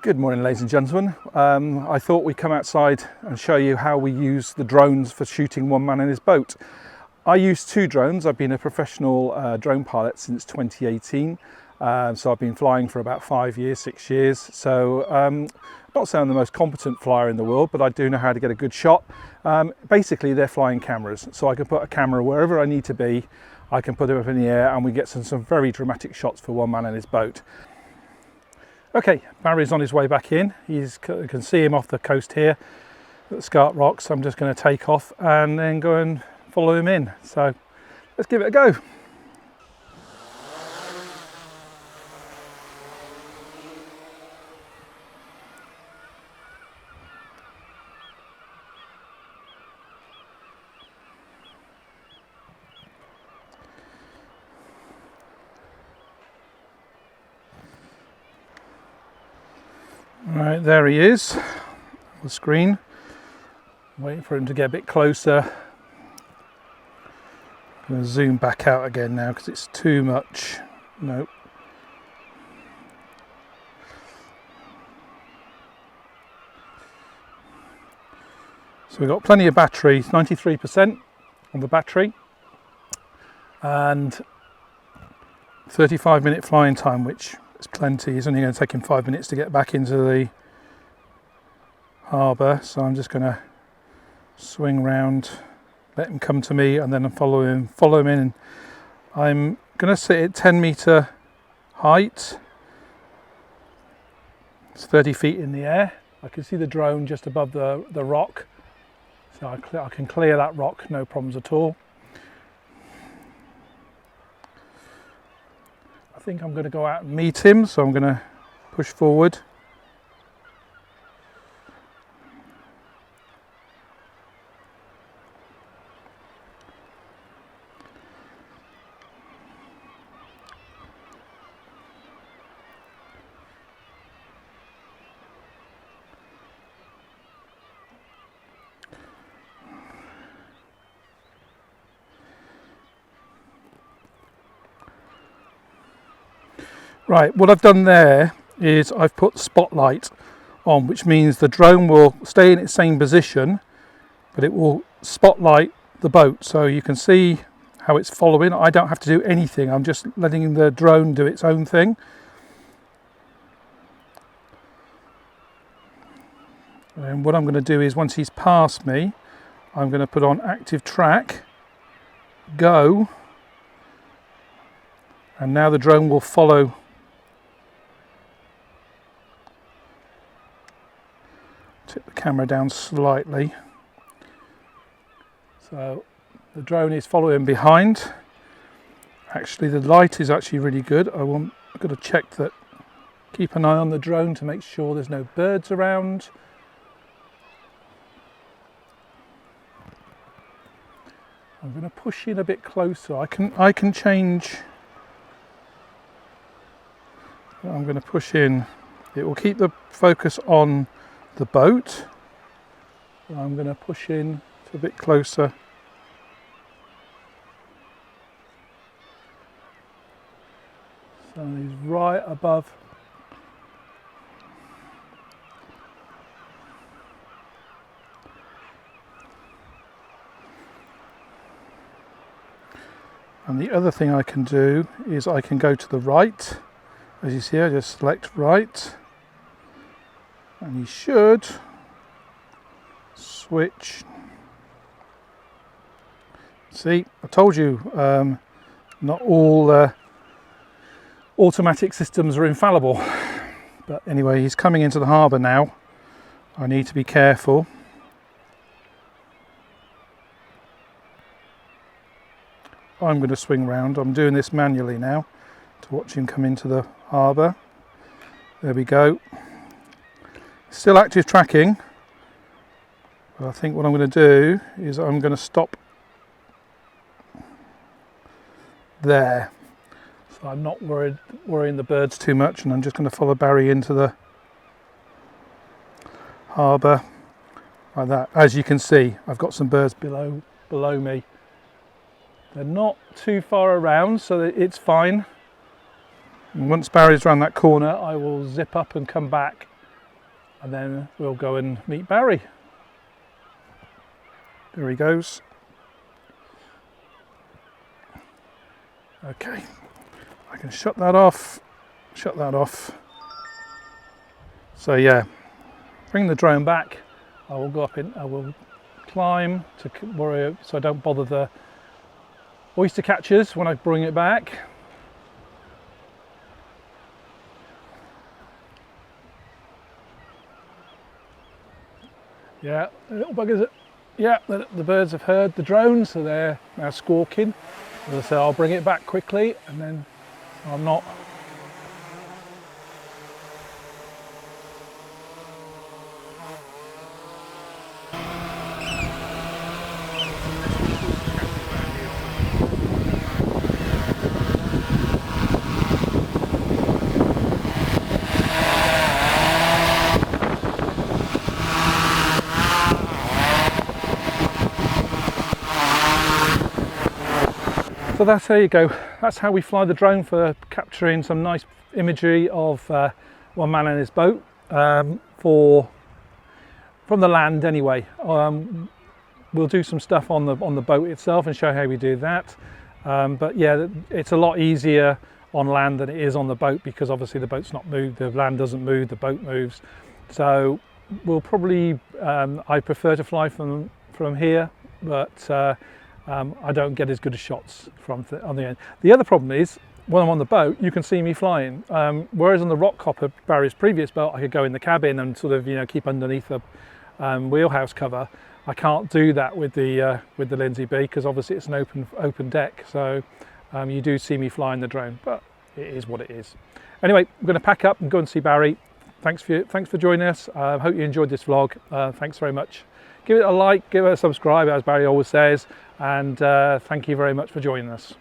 Good morning, ladies and gentlemen. I thought we'd come outside and show you how we use the drones for shooting one man in his boat. I use two drones. I've been a professional drone pilot since 2018. So I've been flying for about 5 years, 6 years. So not saying I'm the most competent flyer in the world, but I do know how to get a good shot. Basically, they're flying cameras. So I can put a camera wherever I need to be. I can put it up in the air and we get some very dramatic shots for one man in his boat. Okay, Barry's on his way back in. You can see him off the coast here at Scarp Rocks. I'm just going to take off and then go and follow him in. So let's give it a go. Right, there he is on the screen. Waiting for him to get a bit closer. I'm going to zoom back out again now because it's too much. Nope. So we've got plenty of battery, 93% on the battery, and 35-minute flying time, which is plenty. It's only going to take him 5 minutes to get back into the harbour, so I'm just going to swing round, let him come to me, and then follow him in. I'm going to sit at 10-metre height. It's 30 feet in the air. I can see the drone just above the rock, so I can clear that rock, no problems at all. I think I'm going to go out and meet him, so I'm going to push forward. Right, what I've done there is I've put spotlight on, which means the drone will stay in its same position, but it will spotlight the boat. So you can see how it's following. I don't have to do anything. I'm just letting the drone do its own thing. And what I'm going to do is, once he's past me, I'm going to put on active track, go, and now the drone will follow. Tip the camera down slightly. So the drone is following behind. Actually, the light is actually really good. I've got to check that, keep an eye on the drone to make sure there's no birds around. I'm going to push in a bit closer. I can change. I'm going to push in. It will keep the focus on the boat. I'm going to push in to a bit closer. So he's right above. And the other thing I can do is I can go to the right. As you see, I just select right. And he should switch. See, I told you, not all automatic systems are infallible. But anyway, he's coming into the harbour now. I need to be careful. I'm going to swing round. I'm doing this manually now to watch him come into the harbour. There we go. Still active tracking. But I think what I'm going to do is I'm going to stop there. So I'm not worrying the birds too much, and I'm just going to follow Barry into the harbour like that. As you can see, I've got some birds below me. They're not too far around, so it's fine. And once Barry's around that corner, I will zip up and come back and then we'll go and meet Barry. There he goes. Okay, I can shut that off, So yeah, bring the drone back. I will go up in, I will climb to worry so I don't bother the oyster catchers when I bring it back. Yeah, the little buggers. Yeah, the birds have heard the drone, so they're now squawking. As I said, I'll bring it back quickly, and then I'm not. So there you go. That's how we fly the drone for capturing some nice imagery of one man in his boat from the land anyway. We'll do some stuff on the boat itself and show how we do that. But yeah, it's a lot easier on land than it is on the boat, because obviously the boat's not moved, the land doesn't move, the boat moves. So we'll probably, I prefer to fly from here, but I don't get as good as shots on the end. The other problem is, when I'm on the boat, you can see me flying. Whereas on the rock hopper, Barry's previous boat, I could go in the cabin and sort of, keep underneath the wheelhouse cover. I can't do that with the Lynsey B, because obviously it's an open deck. So you do see me flying the drone, but it is what it is. Anyway, I'm going to pack up and go and see Barry. Thanks for joining us. I hope you enjoyed this vlog. Thanks very much. Give it a like, give it a subscribe, as Barry always says, and thank you very much for joining us.